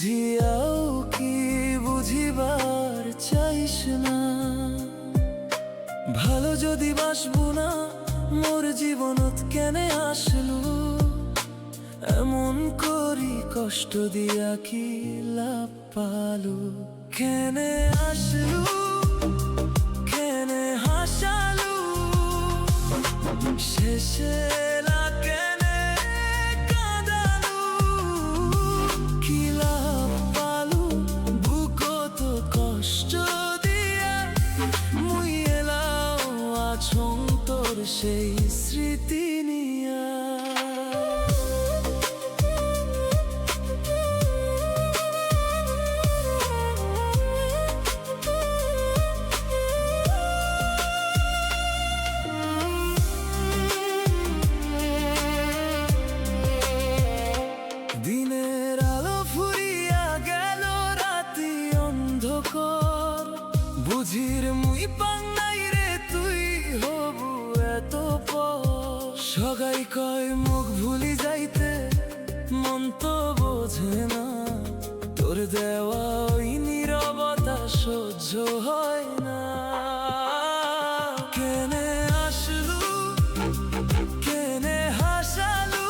বুঝিয়াও কি বুঝিবার চাইস না। ভালো যদি বাসবো না মোর জীবনত কেনে আসলু, এমন করি কষ্ট দিয়া কি লাভ পালু। কেনে আসলু কেনে হাসালু, শেষে লা কেনে কাঁদালু। কি লাভ পালু বুকত কষ্ট দিয়া, মুই এলাও আছং তোর সেই স্মৃতি নিয়া। দিনের আলো ফুরিয়া গেল রাতি অন্ধকার, বুঝির মুই পাং নাই রে তুই হবু এত পর। সগাই কয় মুখ ভুলি যাইতে মন তো বোঝে না, তোর দেওয়া ওই নীরবতা সহ্য হয় না। কেনে আসলু কেনে হাসালু,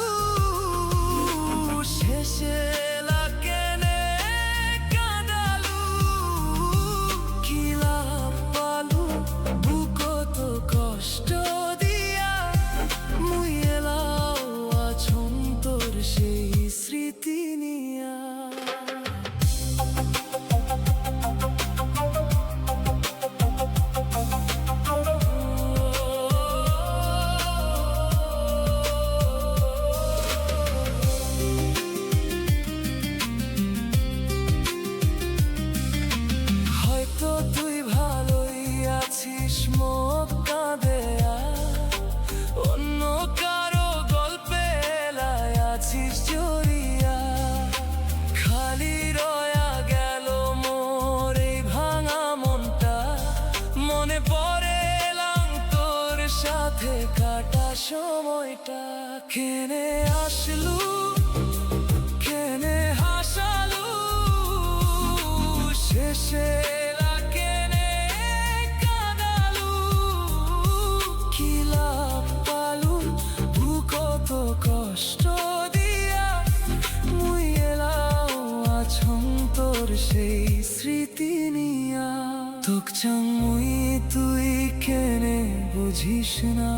শেষে লা কেনে কাঁদালু। কি লাভ পালু বুকত কষ্ট দিয়া, মুই এলাও আছং তোর সেই স্মৃতি নিয়া। হয়তো তুই ভালোই আছিস মুখ কাঁদেয়া, অন্য কারো গল্পে এলায় আছিস জড়িয়া। খালি রয়া গেল মোর এই ভাঙা মনটা, মনে পড়ে এলাম তোর সাথে কাটা সময়টা। কেনে আসলু কেনে হাসালু, শেষে লা কেনে কাঁদালু। কি লাভ পালু বুকত কষ্ট দিয়া, মুই এলাও আছং তোর সেই স্মৃতি নিয়া। তোক চাং মুই তুই কেনে বুঝিস না।